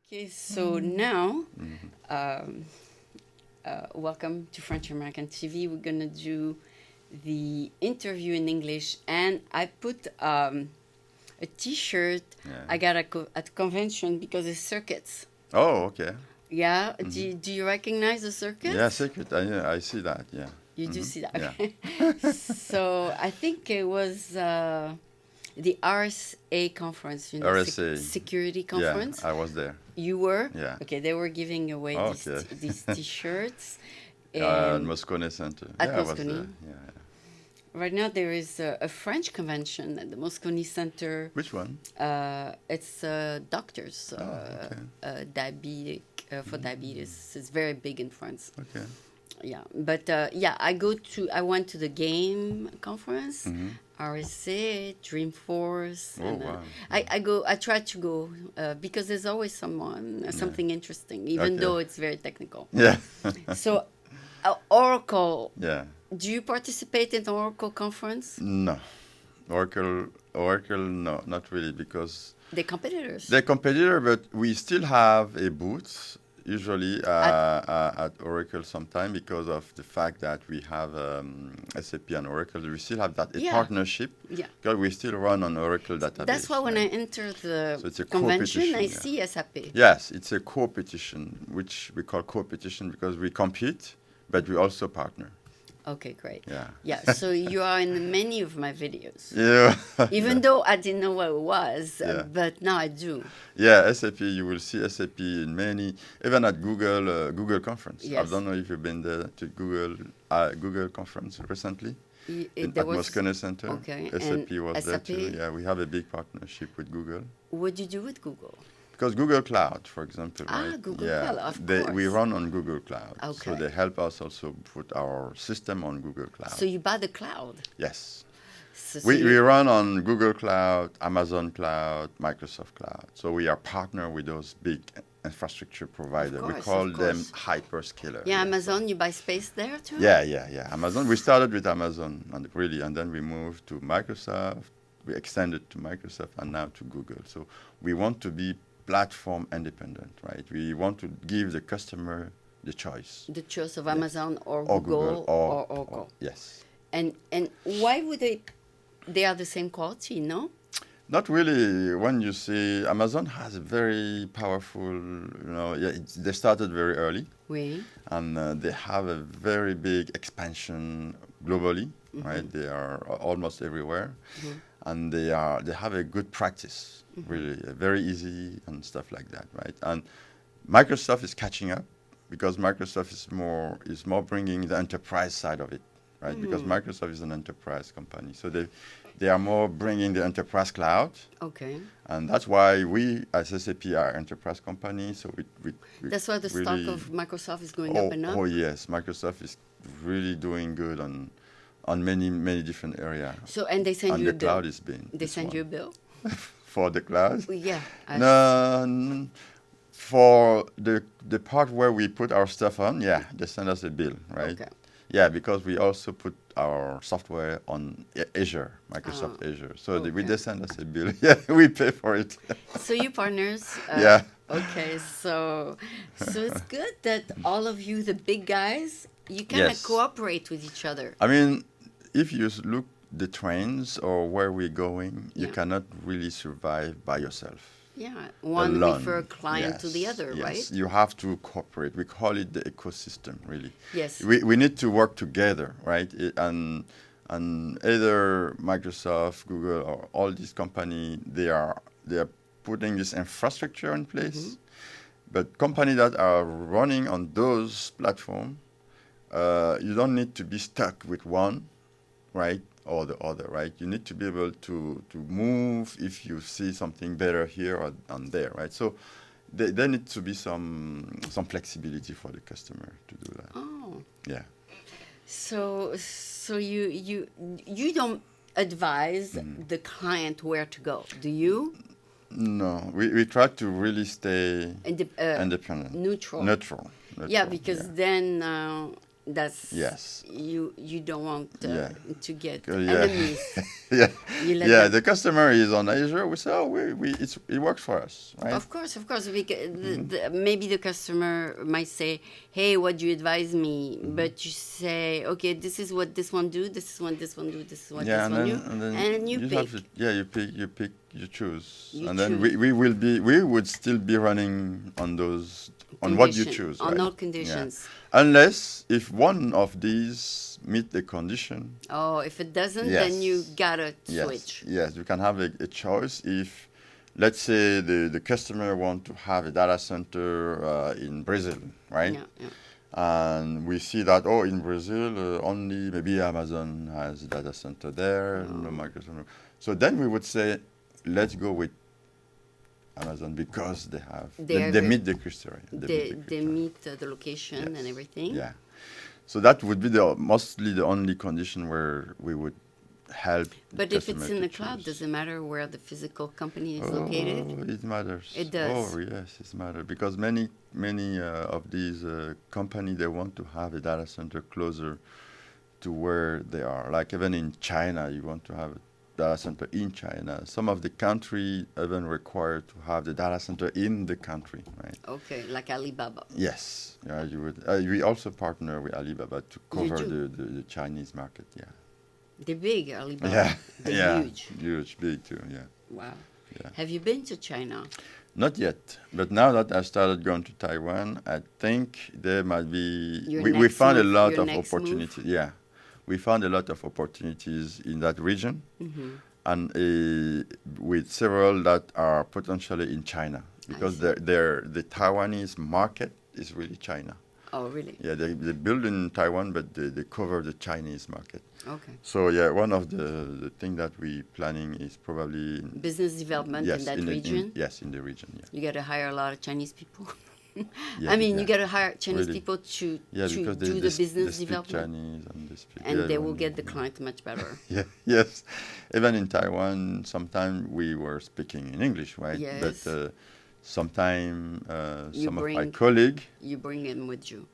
Okay, so now, um, welcome to French American TV. We're gonna do the interview in English, and I put a T-shirt I Yeah. got at convention because it's circuits. Oh, okay. Yeah, Hmm. do you recognize the Yeah, circuits? secret. I see that. Yeah. You do Hmm. see that, Yeah. okay? So I think it was the RSA conference, RSA. security Yeah, conference. I was there. You were? Yeah. Okay, they were giving away Okay. these T-shirts, At and Moscone Center. at Yeah, I was there. Moscone. Yeah. Right now, there is a French convention at the Moscone Center. Which one? It's doctors, Oh, okay. diabetic for Mm. diabetes. It's very big in France. Okay. Yeah, but yeah, I went to the game conference, Hmm. RSA, Dreamforce, Oh, and wow. I try to go because there's always Yeah. something interesting, even Okay. though it's very technical. Yeah. So, Oracle, Yeah. do you participate in the Oracle conference? No. Oracle, no, not really, because The competitors they're competitor, but we still have a booth usually at at Oracle sometime because of the fact that we have SAP and Oracle. We still have that a yeah, partnership yeah. because we still run on Oracle That's why database, when I right? enter the So it's a convention, I co-petition. Yeah. see SAP. Yes, it's a co-petition, which we call co-petition because we compete, but we also partner. Okay, great. Yeah. Yeah, so you are in many of my videos. Yeah. Even Yeah. though I didn't know what it was, Yeah. but now I do. Yeah, SAP. You will see SAP in many, even at Google conference. I Yes. don't know if you've been there to Google conference recently There at was, Moscone Center. okay, and SAP was there too. SAP, Yeah, we have a big partnership with Google what do you do with Google? because Google Cloud, for example, Ah, right? Google Yeah, Cloud, of we course. run on Google Cloud, so Okay. they help us also put our system on Google So Cloud. you buy the cloud. Yes. So We you, run on Google Cloud, Amazon Cloud, Microsoft Cloud. So we are partner with those big infrastructure providers. We call of them course. hyperscaler. Yeah, Yeah. So Amazon, you buy space there too? yeah. Amazon. We started with Amazon, and then we moved to Microsoft. We extended to Microsoft, and now to Google. So we want to be platform independent, right? We want to give the customer the choice. The choice of Yeah. Amazon or Or Google, Google or or Oracle. yes. And why would they are the same quality, no? Not really. When you see Amazon has a very powerful, yeah, they started very early, Oui. and they have a very big expansion globally, right? They are almost everywhere, and they have a good practice, really, very easy and stuff like that, right? And Microsoft is catching up because Microsoft is more bringing the enterprise side of it, right? Because Microsoft is an enterprise company, so they are more bringing the enterprise cloud, Okay. and that's why we as SAP are enterprise company. So we That's why the stock really, of Microsoft is going up oh and up. oh yes, Microsoft is really doing good on many different areas, So and they send and you the a bill. cloud is being They this send you a one bill. for the cloud. Well, yeah. No, for the part where we put our stuff on, yeah, they send us a bill, right? Okay. Yeah, because we also put our software on Azure, Microsoft Ah, Azure. So okay. they send us a bill. Yeah, we pay for it. So you partners. Yeah. Okay. So it's good that all of you, the big guys, you kind of Yes. cooperate with each other. I mean, if you look the trends or where we're going, you Yeah. cannot really survive by yourself. Yeah. One refer Alone. client to the other, Yes. right? You have to cooperate. We call it the ecosystem, really. Yes. We need to work together, right? And either Microsoft, Google, or all these companies, they are putting this infrastructure in place. But companies that are running on those platforms, you don't need to be stuck with one, right, or the other, right? You need to be able to move if you see something better here or on there, right? So there needs to be some flexibility for the customer to do that. Oh. Yeah. So you don't advise the client where to go, do you? No, we try to really stay And independent, neutral. neutral. Yeah, because then Yes. you don't want Yeah. to get Yeah. enemies. Yeah. You let Yeah. them. The customer is on Asia. We say, oh, it works for us, right? Of course. Maybe the customer might say, "Hey, what do you advise me?" But you say, "Okay, this is what this one do. This is what this one do. This is what Yeah, this one do," and then and you pick. have to, yeah, you choose, You and then choose. we would still be running on those on what you choose, On right? all Yeah, conditions. unless if one of these meet the condition. Oh, if it doesn't, then you Yes, gotta yes, switch. yes. You can have a choice if, let's say, the customer want to have a data center in Brazil, right? Yeah, yeah. And we see that, oh, in Brazil, only maybe Amazon has a data center there, no Microsoft. So then we would say, let's go with Amazon because they meet the criteria. They meet the location and everything. Yeah. So that would be mostly the only condition where we would help. But if it's in the cloud, does it matter where the physical company is located? Oh, it matters. It does. Oh, yes, it matters because many of these companies they want to have a data center closer to where they are. Like even in China, you want to have a data center in China. Some of the country even require to have the data center in the country, right? Okay, like Alibaba. Yes, yeah, you would. We also partner with Alibaba to cover the Chinese market. Yeah. They're big, Alibaba. Yeah, They're huge. Huge, big too. Yeah. Wow. Yeah. Have you been to China? Not yet, but now that I started going to Taiwan, I think there might be. We found a lot of opportunities. Yeah, we found a lot of opportunities in that region, and with several that are potentially in China because the Taiwanese market is really China. Oh, really? Yeah, they build in Taiwan, but they cover the Chinese market. Okay. So yeah, one of the thing that we planning is probably business development in that region. Yes, in the region. Yeah. You got to hire a lot of Chinese people. Yeah, I mean, you got to hire Chinese people to because do the business development. Chinese and they speak. And they will get the client much better. Yeah. Yes. Even in Taiwan, sometimes we were speaking in English, right? Yes. But sometimes some of my colleagues. You bring them with you.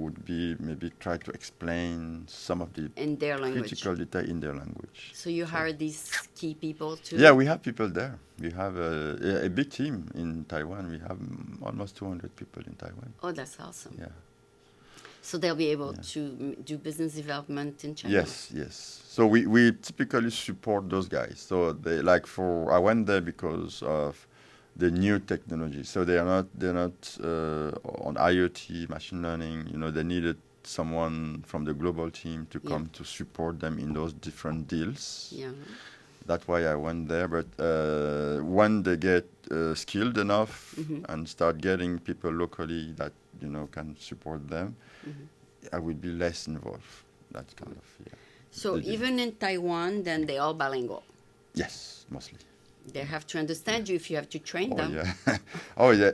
Would be maybe try to explain some of the in their language. Critical detail in their language. So you hire these key people too? Yeah, we have people there. We have a big team in Taiwan. We have almost 200 people in Taiwan. Oh, that's awesome. Yeah. So they'll be able to do business development in China? Yes, yes. So we typically support those guys. So they I went there because of the new technology. So they're not on IoT, machine learning. They needed someone from the global team to come to support them in those different deals. Yeah. That's why I went there. But when they get skilled enough and start getting people locally that can support them, I will be less involved. That kind of So even in Taiwan, then they all bilingual. Yes, mostly. They have to understand you if you have to train them. Yeah. Oh, yeah.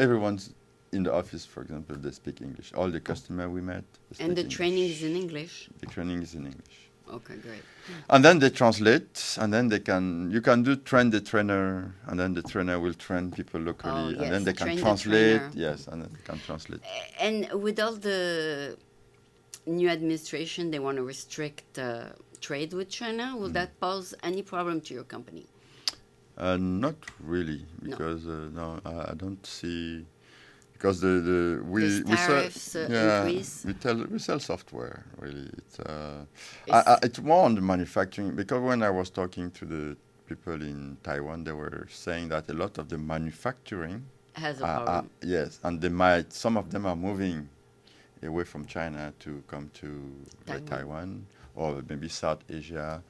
Everyone's in the office, for example, they speak English. All the customers we met. And the training is in English? The training is in English. Okay, great. And then they translate, and then you can train the trainer, and then the trainer will train people locally, and then they can translate. Yes, and then they can translate. And with all the new administration, they want to restrict trade with China. Will that pose any problem to your company? Not really, because no, I don't see. Because we sell software really. It's more on the manufacturing, because when I was talking to the people in Taiwan, they were saying that a lot of the manufacturing has a problem. Yes, and some of them are moving away from China to come to Taiwan or maybe South Asia.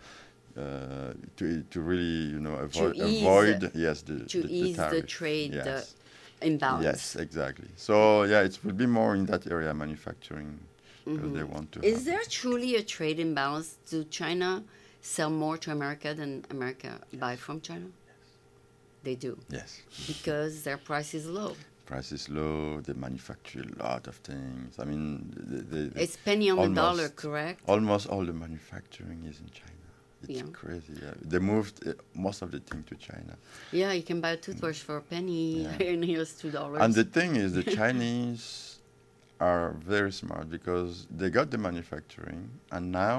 To really avoid the trade imbalance. Yes, exactly. So it will be more in that area, manufacturing, because they want to. Is there truly a trade imbalance? Do China sell more to America than America buy from China? Yes. They do. Yes. Because their price is low. Price is low. They manufacture a lot of things. I mean, it's penny on the dollar, correct? Almost all the manufacturing is in China. It's crazy. Yeah. They moved most of the thing to China. Yeah, you can buy a toothbrush for a penny, and here's $2. And the thing is, the Chinese are very smart because they got the manufacturing, and now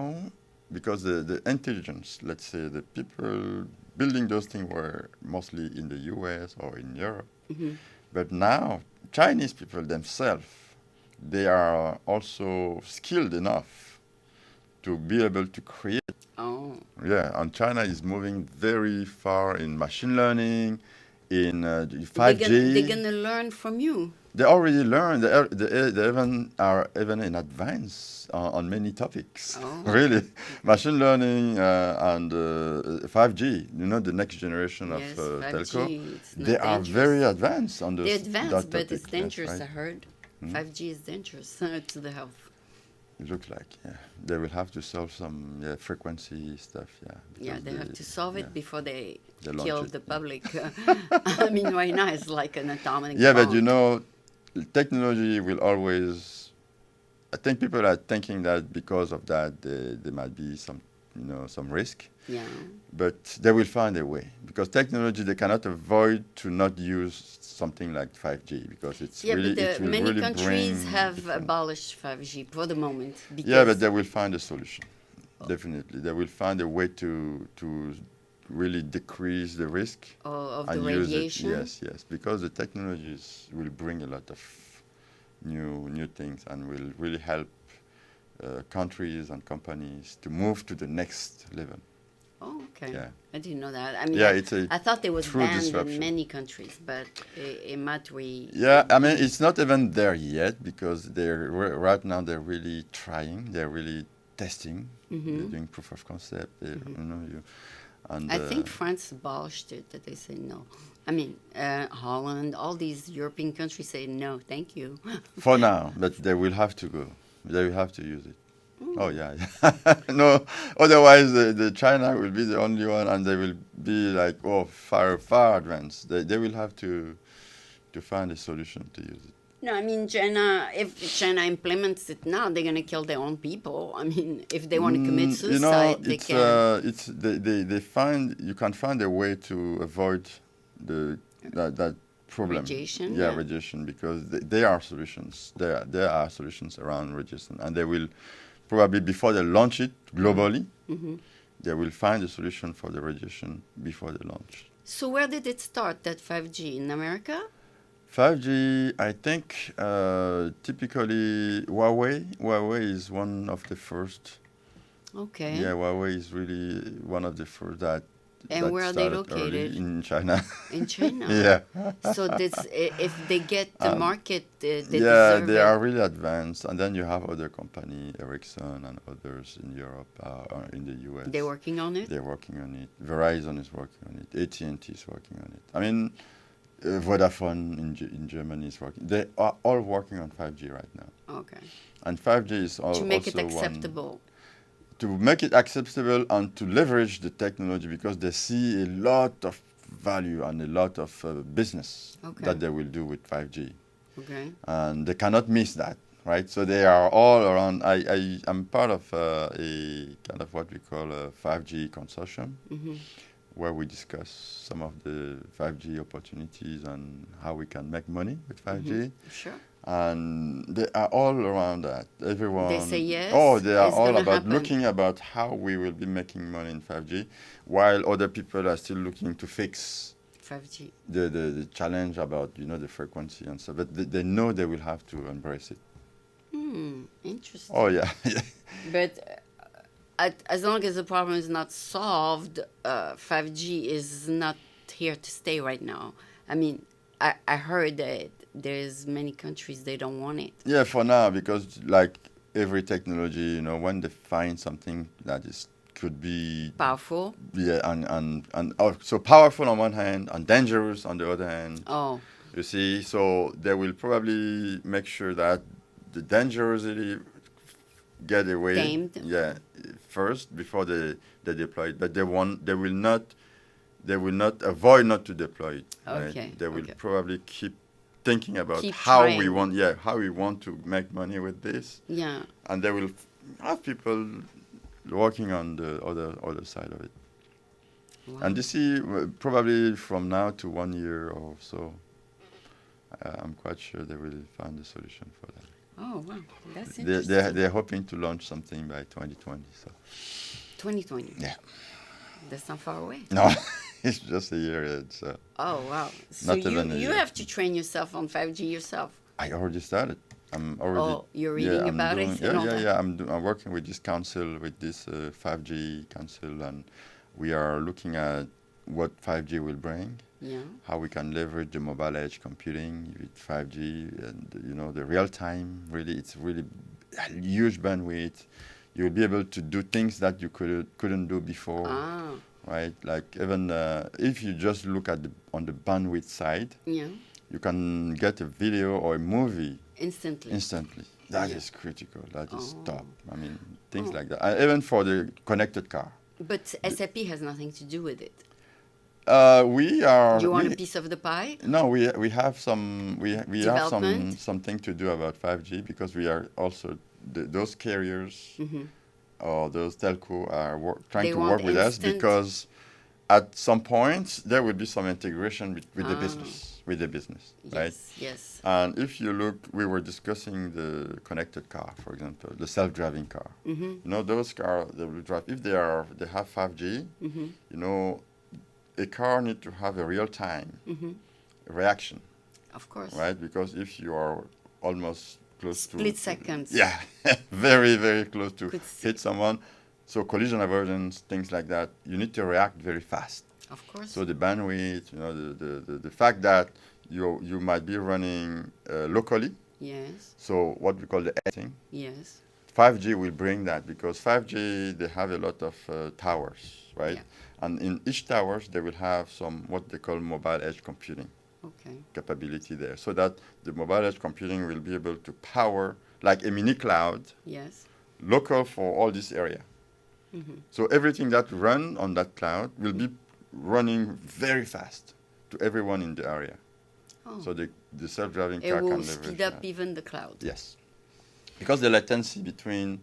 because the intelligence, let's say the people building those things were mostly in the US or in Europe, Hmm. but now Chinese people themselves, they are also skilled enough to be able to create. Oh, Yeah, and China is moving very far in machine learning, in they're 5G. gonna learn from you. They already learn. They even are even in advance on many topics. Oh, Really, machine learning and 5G. You know, the next generation of yes, telco. 5G. It's They not are very dangerous. advanced on They're those advanced, that but topic. it's Yes, dangerous. right. I heard Hmm? 5G is dangerous to the health. It looks like, yeah. They will have to solve some frequency stuff, yeah, Yeah, because they have to solve yeah, it before they they launch kill it. the Yeah. public. I mean, right now it's like an atomic Yeah, but you bomb. know, technology will always. I think people are thinking that because of that, there might be some, some risk. Yeah. But they will find a way because technology they cannot avoid to not use something like 5G because Yeah, but it will many really countries bring have different. abolished 5G for the moment Yeah, but because they will find a solution. Definitely, they will find a way to really decrease the risk of the and use it. radiation. Yes, yes, because the technologies will bring a lot of new things and will really help countries and companies to move to the next level. Oh, okay. Yeah, I didn't know that. I mean, yeah, it's a I thought it was true banned in disruption. many countries, but it might Yeah, I mean be. it's not even there yet because right now they're really trying. They're really testing. They're Hmm. doing proof of concept. Hmm. And I think France abolished it, that they say no. I mean, Holland, all these European countries say no, thank you. for now, but they will have to go. They will have to use it. Oh Mm. yeah, yeah. No, otherwise the China will be the only one, and they will be like far advanced. They will have to find a solution to use it. No, I mean, China, if China implements it now, they're going to kill their own people. I mean, if they want to commit suicide, they can. It's they find you can find a way to avoid that problem. Radiation, Yeah, yeah. radiation because there are solutions. There are solutions around radiation, and they will probably before they launch it globally, Hmm. they will find a solution for the radiation before they launch. So where did it start, that 5G? In America? 5G, I think typically Huawei is one of the first. Okay. Yeah, Huawei is really one of the first And that where are they started early located? in China. In China. Yeah. So this, if they get the Um, market, they yeah, deserve they it. are really advanced. And then you have other company, Ericsson and others in Europe or in the They're US. working on it. They're working on it. Verizon is working on it. AT&T is working on it. I mean, Vodafone in Germany is working. They are all working on 5G right now. Okay. And 5G is To make it also one acceptable. to make it acceptable and to leverage the technology because they see a lot of value and a lot of business Okay. that they will do with 5G. Okay. And they cannot miss that, right? So they are all around. I am part of a kind of what we call a 5G consortium Hmm. where we discuss some of the 5G opportunities and how we can make money with Hmm. 5G. Sure. And they are all around that. They say Everyone, yes. they are It's all gonna about happen. looking about how we will be making money in 5G, while other people are still looking to fix 5G. the challenge about the frequency and stuff. But they know they will have to embrace it. Interesting. Oh yeah, yeah. But as long as the problem is not solved, 5G is not here to stay right now. I mean, I heard that there's many countries they don't want it. Yeah, for now, because like every technology, when they find something that is could be Powerful. yeah and so powerful on one hand and dangerous on the other hand. Oh, You see, so they will probably make sure that the dangerously get away, tamed. yeah, first before they deploy it. But they will not avoid not to deploy it. Right? Okay. They will Okay. probably keep thinking about Keep how we trying. want to make money with this, Yeah. and they will have people working on the other side of it. Wow. And you see, probably from now to 1 year or so, I'm quite sure they will find a solution for that. Oh, wow. That's They're, interesting. they're hoping to launch something by 2020. So 2020. yeah, That's not far away. no, it's just a year ahead. So Oh, wow. So not you, even a you year. have to train yourself on 5G yourself. I already started. I'm already. Oh, you're Yeah, reading I'm about doing. it Yeah, and all yeah, that? yeah. I'm working with this council, with this 5G council, and we are looking at what 5G will bring, Yeah. how we can leverage the mobile edge computing with 5G, and the real time. Really, it's really a huge bandwidth. You'll be able to do things that you couldn't do before, Ah, right? Like even if you just look at on the bandwidth side, yeah. you can get a video or a movie Instantly. instantly. That Yeah. is critical. That is Oh. top. I mean, things Oh. like that. Even for the connected car. But SAP has nothing to do with it. We are. You want a piece of the pie? No, we have some we have Development? something to do about 5G because we are also those carriers Mm-hmm. or those telco are trying They to want work with us instant. because at some point there will be some integration with the Ah. business, right? Yes, yes. And if you look, we were discussing the connected car, for example, the self-driving car. Mm-hmm. Those cars that will drive if they have 5G. Mm-hmm. A car need to have a real-time Mm-hmm. reaction, Of course. right? Because if you are almost close to Split seconds. yeah, very very close to Could hit someone, so collision avoidance, things like that, you need to react very fast. Of course. So the bandwidth, the fact that you might be running locally, Yes. so what we call the editing. Yes. 5G will bring that because 5G they have a lot of towers, right? Yeah. And in each towers they will have some what they call mobile edge computing Okay. capability there, so that the mobile edge computing will be able to power like a mini cloud Yes. local for all this area. Mm-hmm. So everything that run on that cloud will be running very fast to everyone in the area. Oh. So the self-driving It car can will leverage speed up that. even the cloud. Yes, because the latency between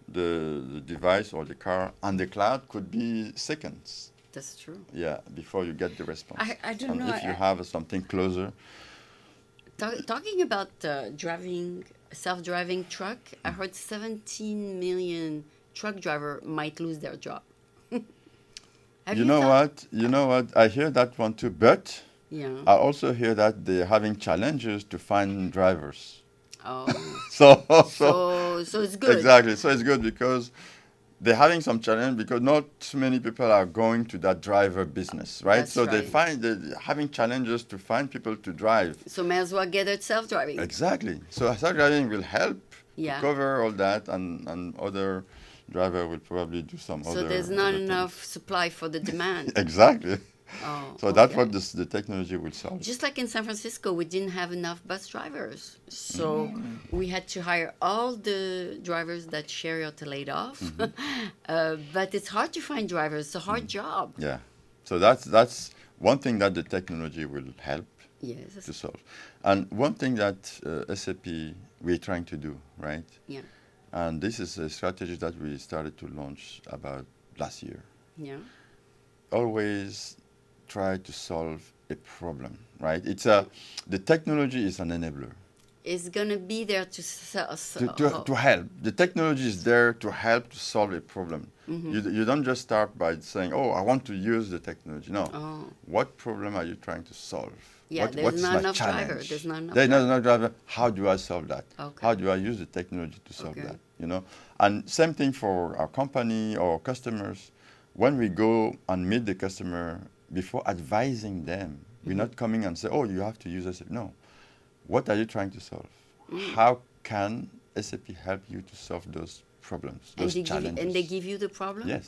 the device or the car and the cloud could be seconds. That's true. Yeah, before you get the response. I don't And know. if you have something closer, Talking about self-driving truck, I heard 17 million truck driver might lose their job. Have you know thought- what? You know what? I hear that one too, but Yeah. I also hear that they're having challenges to find drivers. Oh. So So it's good. exactly. So it's good because they're having some challenge because not many people are going to that driver business, right? That's so they right. find they're having challenges to find people to drive. So may as well get it self-driving. Exactly. So self-driving will help Yeah. to cover all that, and other driver will probably do some So other. there's not other enough things. supply for the demand. Exactly. Oh, So that's okay. what the technology will solve. Just like in San Francisco, we didn't have enough bus drivers. So we had to hire all the drivers that Chariot laid off. But it's hard to find drivers. It's a hard job. Yeah. So that's one thing that the technology will help Yes. to solve. And one thing that SAP we're trying to do, right? Yeah. And this is a strategy that we started to launch about last year. Yeah. Always try to solve a problem, right? The technology is an enabler It's going to be there to to help. The technology is there to help to solve a problem. You don't just start by saying, "Oh, I want to use the technology." No. Oh. What problem are you trying to solve? Yeah, What- there's what's not my enough challenge? driver. There's not enough There's not driver. enough driver. How do I solve that? Okay. How do I use the technology to solve Okay. that? And same thing for our company or customers. When we go and meet the customer, before advising them, we're not coming and say, "Oh, you have to use SAP." No. What are you trying to solve? How can SAP help you to solve those problems, And those challenges? they give you the problem? Yes.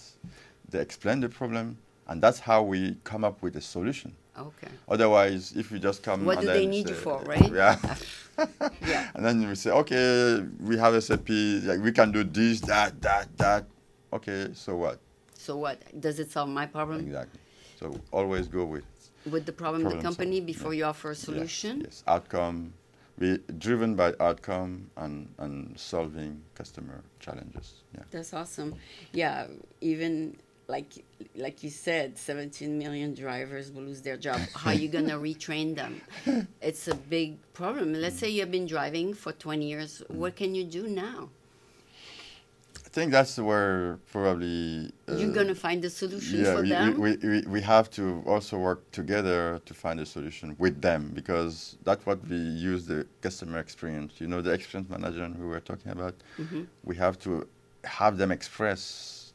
They explain the problem, and that's how we come up with a solution. Okay. Otherwise, if we just come What and do then they need say, you for, right? Yeah. Yeah. And then we say, okay, we have SAP, like we can do this, that. Okay, so what? So what? Does it solve my problem? Exactly. So always go with With the problem, the Problem company solving, before yeah. you offer a solution? Yes. Outcome. We driven by outcome and solving customer challenges. Yeah. That's awesome. Yeah, even like you said, 17 million drivers will lose their job. How are you going to retrain them? It's a big problem. Let's say you've been driving for 20 years. What can you do now? I think that's where probably You're going to find a solution for them? we have to also work together to find a solution with them, because that's what we use the customer experience. You know, the experience manager we were talking about. We have to have them express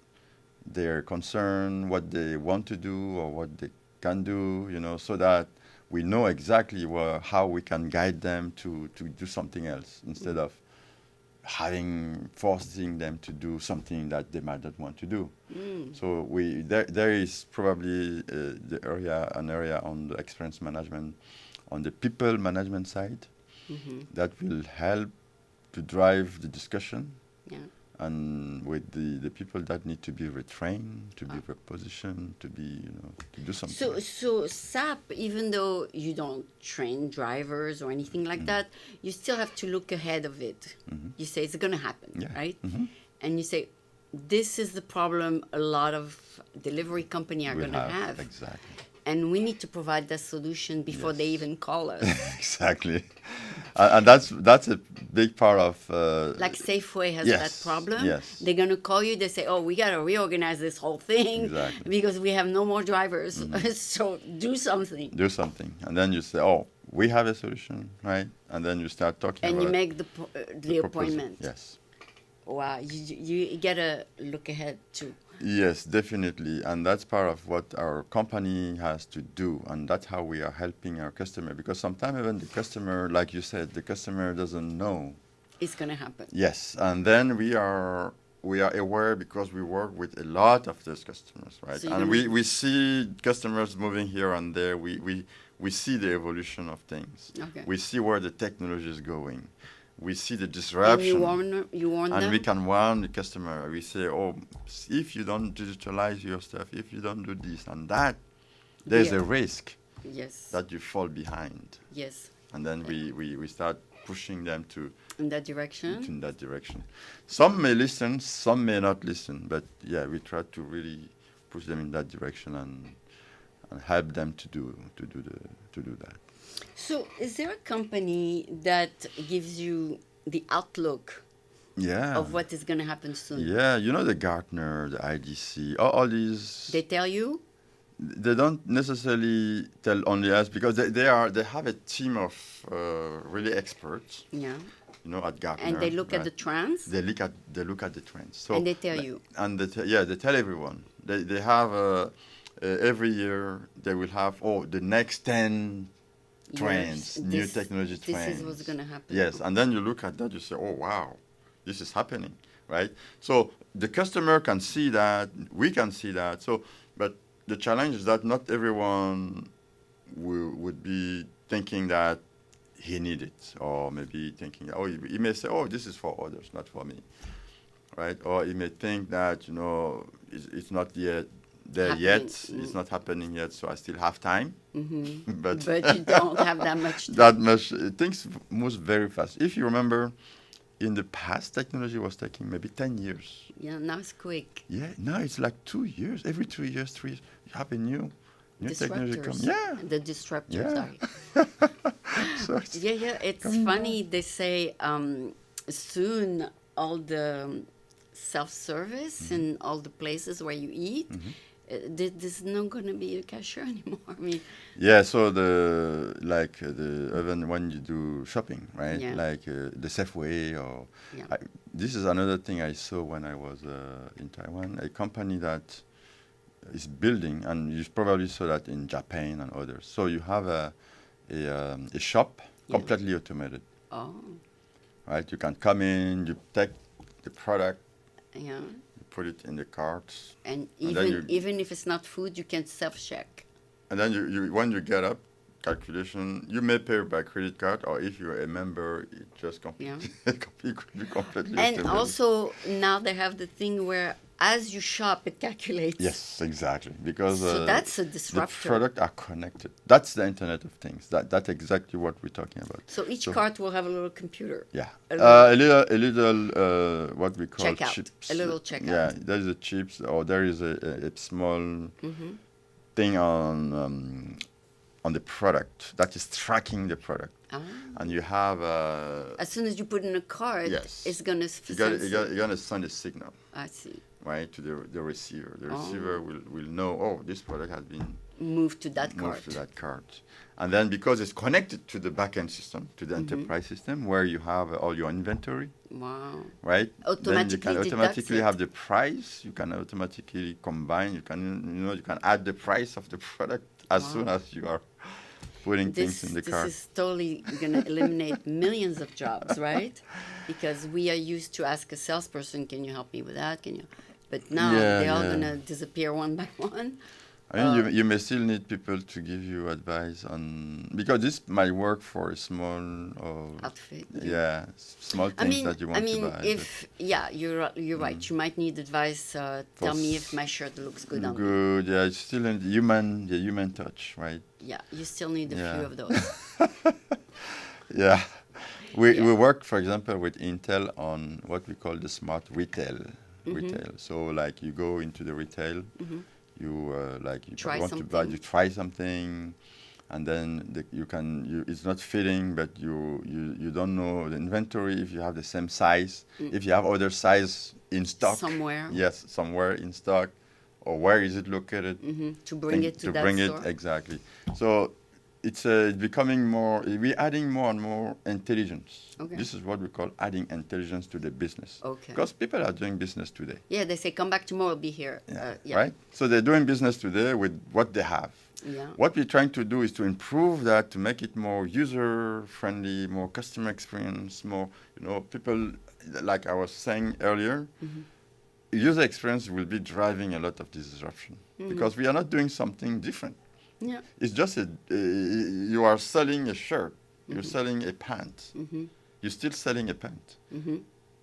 their concern, what they want to do or what they can do, you know, so that we know exactly how we can guide them to do something else instead of forcing them to do something that they might not want to do. So there is probably an area on the experience management, on the people management side, that will help to drive the discussion. Yeah. And with the people that need to be retrained, to be repositioned, to be, to do something. So SAP, even though you don't train drivers or anything like that, you still have to look ahead of it. You say it's going to happen, right? And you say, this is the problem a lot of delivery companies are going to have. Exactly. And we need to provide that solution before they even call us. Exactly. And that's a big part of... like Safeway has that problem. Yes. They're going to call you. They say, oh, we got to reorganize this whole thing because we have no more drivers. So do something. Do something. And then you say, oh, we have a solution, right? And then you start talking and about... And you make the appointment. Yes. Wow. You got to look ahead too. Yes, definitely. And that's part of what our company has to do. And that's how we are helping our customer. Because sometimes even the customer, like you said, the customer doesn't know. It's going to happen. Yes. And then we are aware because we work with a lot of those customers, right? So and we see customers moving here and there. We see the evolution of things. Okay. We see where the technology is going. We see the disruption. And you warn them? And we can warn the customer. We say, oh, if you don't digitalize your stuff, if you don't do this and that, there's a risk that you fall behind. Yes. And then we start pushing them in that direction? In that direction. Some may listen, some may not listen. But, yeah, we try to really push them in that direction and help them to do that. So is there a company that gives you the outlook of what is going to happen soon? Yeah, you know the Gartner, the IDC, all these... They tell you? They don't necessarily tell only us because they have a team of really experts. Yeah. You know, at Gartner. And they look at the trends? They look at the trends. So, and they tell you? And they tell everyone. They have every year they will have the next 10 trends, new technology trends. This is what's going to happen. Yes, and then you look at that, you say, oh, wow, this is happening, right? So the customer can see that, we can see that. So, but the challenge is that not everyone would be thinking that he needs it, or maybe thinking, he may say, this is for others, not for me, right? Or he may think that, it's not yet there yet. It's not happening yet, so I still have time. But you don't have that much time. That much. Things move very fast. If you remember, in the past, technology was taking maybe 10 years. Yeah, now it's quick. Yeah, now it's like 2 years. Every 2 years, 3 years, you have a new technology come. Yeah. The disruptors. Yeah. So it's funny. They say soon all the self-service in all the places where you eat, there's not going to be a cashier anymore. I mean, so even when you do shopping, right? Yeah. Like the Safeway or this is another thing I saw when I was in Taiwan. A company that is building, and you probably saw that in Japan and others. So you have a shop completely automated. Oh. Right? You can come in, you take the product. Yeah. Put it in the cart. And even if it's not food, you can self-check. And then you when you get up, calculation, you may pay by credit card, or if you're a member, it just completely And also, now they have the thing where as you shop, it calculates. Yes, exactly. Because So that's a the disruptor. products are connected. That's the Internet of Things. That's exactly what we're talking about. So each cart will have a little computer. Yeah, A a little what we call checkout. chips. A little checkout. Yeah, there is a chips, or there is a small thing on the product that is tracking the product, and you have As soon as you put in a cart, yes, it's going to you're gonna send a signal, I see. right, to the receiver. The receiver will know, oh, this product has been Move to that moved cart. to that cart. And then because it's connected to the back-end system, to the enterprise system, where you have all your inventory, Wow. right? Then you can Automatically automatically deducts have the price. You can automatically combine. You can add the price of the product as soon as you are putting things in the cart. This is totally going to eliminate millions of jobs, right? Because we are used to ask a salesperson, "Can you help me with that? Can you?" But now they're all going to disappear one by one. I mean, you may still need people to give you advice on, because this might work for a small Outfit. small things that you want to buy. You're right. You might need advice. Tell me if my shirt looks good on me. Good, yeah. It's still the human touch, right? Yeah, you still need a few of those. Yeah. We work, for example, with Intel on what we call the smart retail. So, like, you go into the retail, you try want something. to buy, you try something, and then it's not fitting, but you don't know the inventory, if you have the same size, if you have other size in stock. Somewhere. Yes, somewhere in stock, or where is it located? To bring it to that store. Exactly. So it's becoming more, we're adding more and more intelligence. Okay. This is what we call adding intelligence to the business. Okay. Because people are doing business today. Yeah, they say, come back tomorrow, be here. Right? So they're doing business today with what they have. Yeah. What we're trying to do is to improve that, to make it more user-friendly, more customer experience, more, people, like I was saying earlier, user experience will be driving a lot of disruption because we are not doing something different. Yeah. It's just you are selling a shirt, you're selling a pant, you're still selling a pant,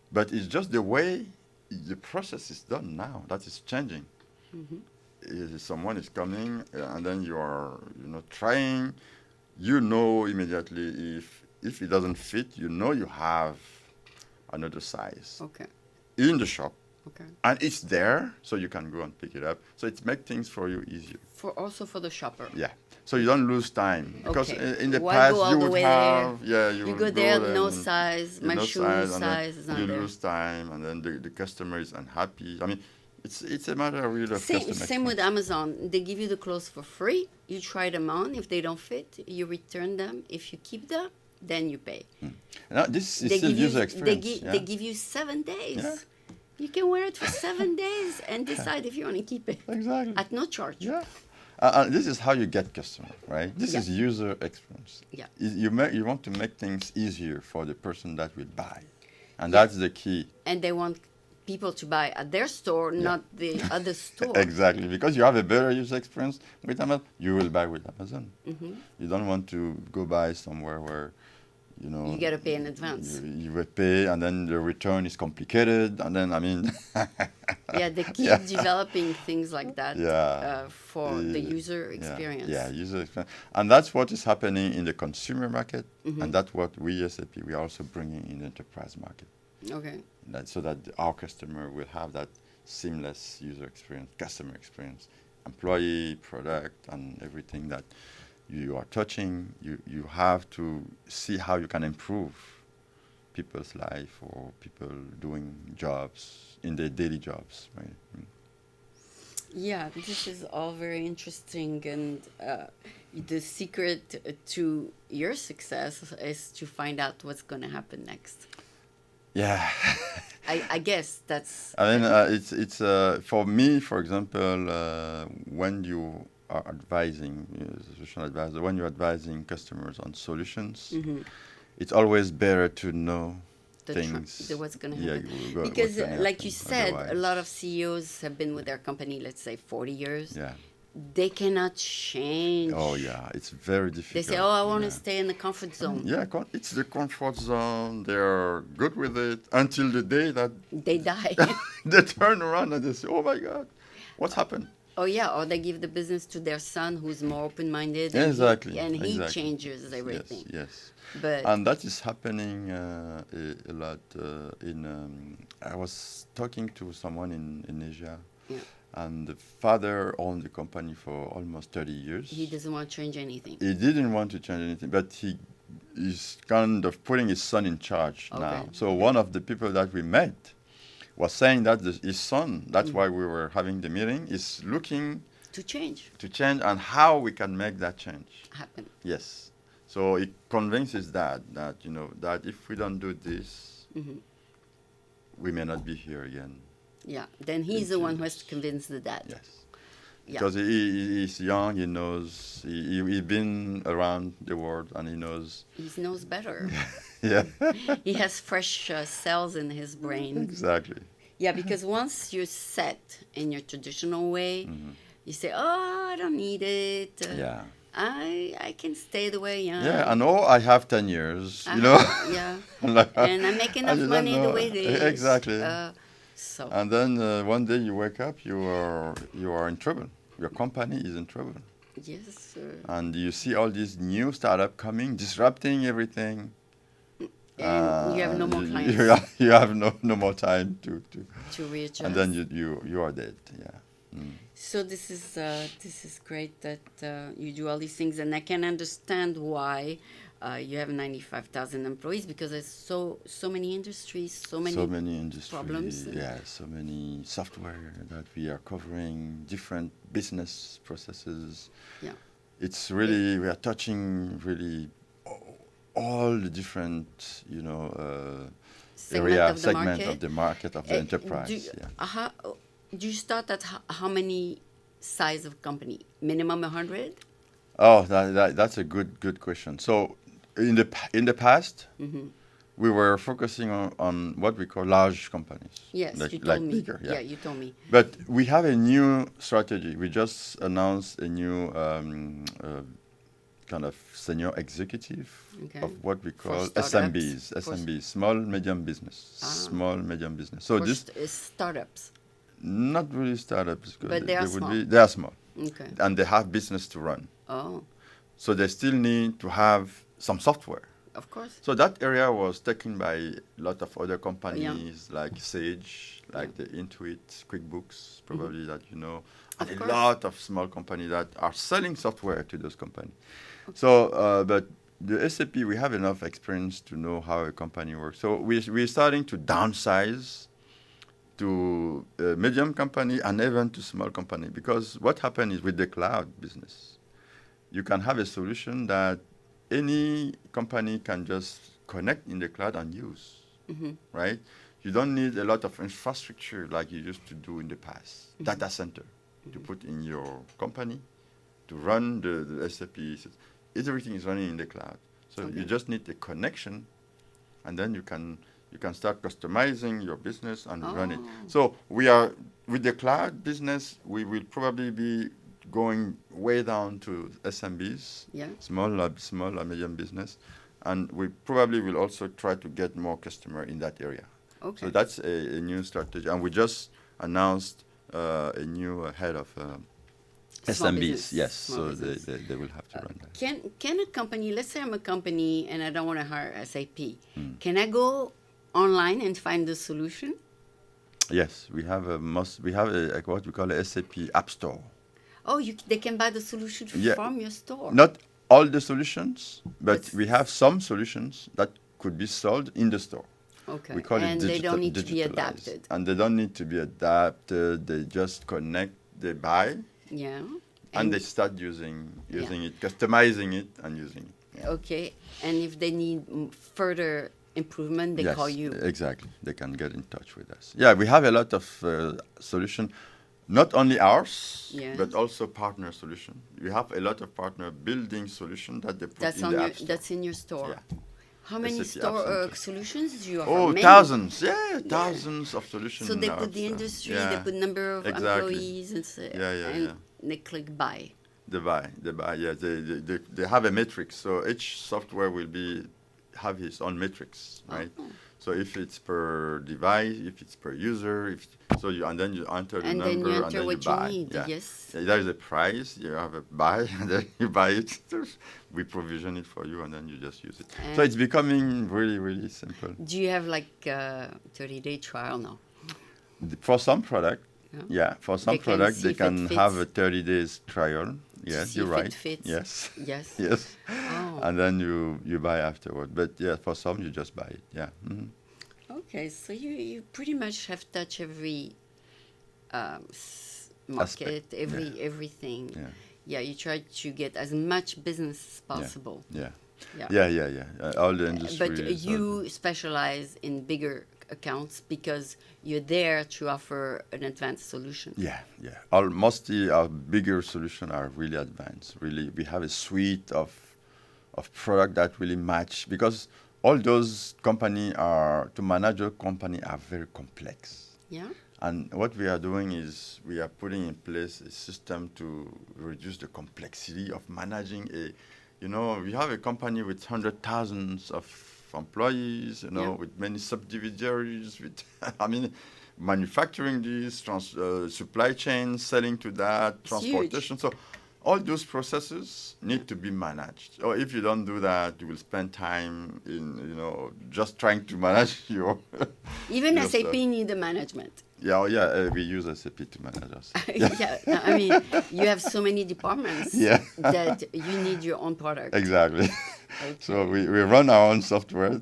but it's just the way the process is done now that is changing. Someone is coming and then you are trying, immediately if it doesn't fit, you have another size in the shop. Okay. And it's there, so you can go and pick it up. So it makes things for you easier. Also for the shopper. Yeah. So you don't lose time. Because in the Why past, go all you the would way have... there? Yeah, you go there, no size. My shoe size is not there. You lose time, and then the customer is unhappy. I mean, it's a matter really of customer Same with Amazon. They give you the clothes for free. You try them on. If they don't fit, you return them. If you keep them, then you pay. Now, this is still user experience. They give you 7 days. Yeah. You can wear it for 7 days and decide if you want to keep it. Exactly. At no charge. Yeah. This is how you get customer, right? This is user experience. Yeah. You want to make things easier for the person that will buy. And that's the key. And they want people to buy at their store, not the other store. Exactly. Because you have a better user experience with Amazon, you will buy with Amazon. You don't want to go buy somewhere where you got to pay in advance. You will pay, and then the return is complicated, and then they keep developing things like that for the user experience. Yeah, user experience, and that's what is happening in the consumer market, and that's what we SAP we are also bringing in the enterprise market. Okay. So that our customer will have that seamless user experience, customer experience, employee, product, and everything that you are touching. You have to see how you can improve people's life or people doing jobs in their daily jobs, right? Yeah, this is all very interesting, and the secret to your success is to find out what's going to happen next. Yeah. I guess that's... I mean, it's for me, for example, when you are advising, solution advisor, when you're advising customers on solutions, it's always better to know things. What's going to happen. Because, like you said, a lot of CEOs have been with their company, let's say, 40 years. Yeah. they cannot change. Oh yeah, it's very They difficult. say, "Oh, I want to Yeah. stay in the comfort zone." Yeah, it's the comfort zone. They're good with it until the day that They die. they turn around and they say, "Oh my God, what's happened?" Oh yeah, or they give the business to their son, who's more open-minded, and Exactly. he Exactly. changes everything. Yes. But And that is happening a lot in. I was talking to someone in Asia, yeah, and the father owned the company for almost 30 years. he doesn't want to change anything. He didn't want to change anything, but he is kind of putting his son in charge Okay. now. So one of the people that we met was saying that his son, that's why we were having the meeting, is looking To change to change and how we can make that change. happen. Yes. So it convinces dad that, that if we don't do this, Hmm. we may not be here again. Yeah, then he's the one who has to convince the dad. Yes. Yeah. Because he's young, he knows, he's been around the world and he knows. He knows better. Yeah. He has fresh cells in his brain. Exactly. Yeah, because once you're set in your traditional way, you say, "Oh, I don't need it. Yeah. I can stay the way I am." Yeah, and I have 10 years, Yeah, Like, and I make enough you don't money the know. way it is. Exactly. So And then one day you wake up, you are in trouble. Your company is in trouble. yes, And you see all these new startup coming, disrupting everything. and you have no more you- clients You have no more time to to readjust. and then you are dead. Yeah. So this is great that you do all these things, and I can understand why you have 95,000 employees, because there's so many industries, so many industries, problems. yeah, so many software that we are covering, different business processes. Yeah. It's really, we are touching really all the different, segment of the market of the enterprise. Do you start at how many size of company? Minimum 100? Oh, that's a good question. So in the past, we were focusing on what we call large companies. Yes, like, you told like me. bigger, yeah. You told me. But we have a new strategy. We just announced a new kind of senior executive Okay. of what we call startups? SMBs, small medium business, small medium business. So For this startups. not really startups, But they are small. They are small, Okay. and they have business to run. Oh, So they still need to have some software. of course. So that area was taken by a lot of other companies like Sage, like the Intuit, QuickBooks, probably that you know, and Of a course. lot of small companies that are selling software to those companies. So, but the SAP, we have enough experience to know how a company works. So we're starting to downsize to a medium company and even to small company, because what happened is with the cloud business, you can have a solution that any company can just connect in the cloud and use, right? You don't need a lot of infrastructure like you used to do in the past. Data center to put in your company, to run the SAP. Everything is running in the cloud. So you just need a connection, and then you can start customizing your business and run it. So we are, with the cloud business, we will probably be going way down to SMBs, Yeah. small or medium business, and we probably will also try to get more customer in that area. Okay. So that's a new strategy, and we just announced a new head of Small SMBs. business, Yes, small so business. they will have to run that. Can a company, let's say I'm a company and I don't want to hire SAP, can I go online and find the solution? Yes, we have what we call a SAP App Store. Oh, they can buy the solution Yeah. from your store. Not all the solutions, but But we have some solutions that could be sold in the store. Okay. We call and it they don't need to be digitalized. adapted. And they don't need to be adapted. They just connect, they buy, Yeah. and they start using it, customizing it, and using it. Okay. And if they need further improvement, they call you. Exactly. They can get in touch with us. Yeah, we have a lot of solution, not only ours, Yeah. but also partner solution. We have a lot of partner building solution that they put That's in on the your. App Store. That's in your store. Yeah. How many SAP store App Center. solutions do you offer? Oh, Many? thousands! Yeah, thousands of solutions. So they in our put the App Store. industry, Yeah. they put number of Exactly. employees, and Yeah. they click buy. They buy. Yeah, they have a matrix. So each software will have its own matrix, right? Oh. So if it's per device, if it's per user, and then you enter the And number, then you enter and then what you buy. you need. Yeah. Yes. There is a price. You have a buy, and then you buy it. We provision it for you, and then you just use it. So it's becoming really, really simple. Do you have like a 30-day trial now? For some product, for some product they can have a 30 days trial. Yes, you're right. Yes. Yes. Yes. Oh. And then you buy afterward. But yeah, for some you just buy it. Yeah. Mm-hmm. Okay, so you pretty much have touched every market, everything. Yeah. Yeah, you try to get as much business as possible. Yeah. All the industries. But you specialize in bigger accounts because you're there to offer an advanced solution. Yeah. Mostly our bigger solutions are really advanced. Really, we have a suite of product that really match, because all those to manage a company are very complex. Yeah. And what we are doing is we are putting in place a system to reduce the complexity of managing we have a company with 100,000 of employees, with many subdivisions, with, manufacturing this, supply chain, selling to that, transportation. So all those processes need to be managed. Or if you don't do that, you will spend time in, just trying to manage your... Even SAP need the management. Yeah, we use SAP to manage us. You have so many departments that you need your own product. Exactly. Okay. So we run our own software,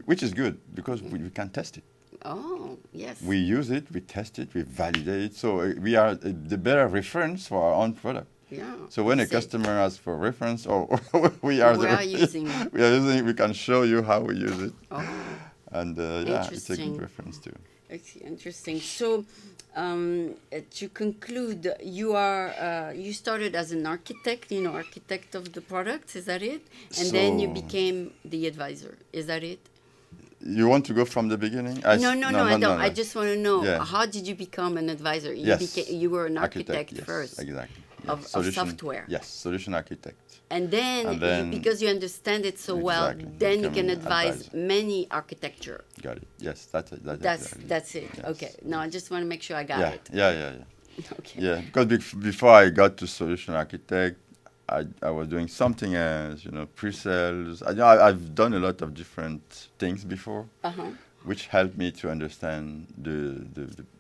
which is good because we can test it. Oh, yes. We use it, we test it, we validate it. So we are the better reference for our own product. Yeah. So when a customer asks for reference, we using it. We can show you how we use it. Oh. And it's a good reference too. It's interesting. So, to conclude, you started as an architect, architect of the products. Is that it? And then you became the advisor. Is that it? You want to go from the beginning? No, I don't. No. I just want to know, how did you become an advisor? You were an architect first. Exactly. Of software. Yes, solution architect. And then because you understand it so well, then you can advise many architecture. Got it. Yes, that's it. That's it. Yes. Okay. No, I just want to make sure I got it. Yeah. Okay. Yeah, because before I got to solution architect, I was doing something else, pre-sales. I've done a lot of different things before, which helped me to understand the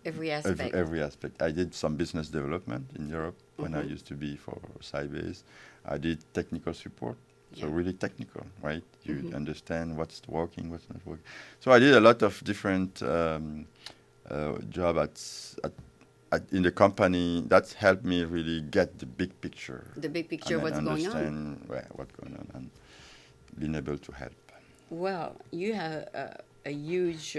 every aspect. Every aspect. I did some business development in Europe when I used to be for Sybase. I did technical support, so really technical, right? You understand what's working, what's not working. So I did a lot of different jobs in the company. That helped me really get the big picture. The big picture, what's going on. Understand what's going on and being able to help. Well, you have a huge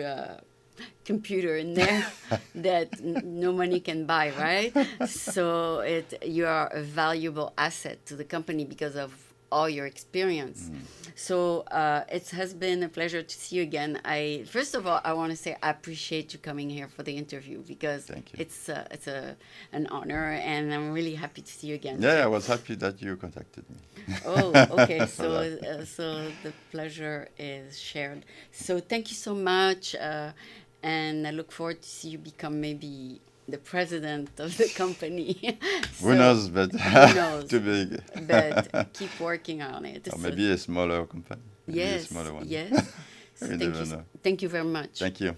computer in there that no money can buy, right? So you are a valuable asset to the company because of all your experience. So it has been a pleasure to see you again. First of all, I want to say I appreciate you coming here for the interview because it's an honor, and I'm really happy to see you again. Yeah, I was happy that you contacted me. Oh, okay. So the pleasure is shared. So thank you so much, and I look forward to see you become maybe the president of the company. Who knows, but who knows? Too big. But keep working on it. Or maybe a smaller company. Yes. A smaller one. Yes. So thank you very much. Thank you.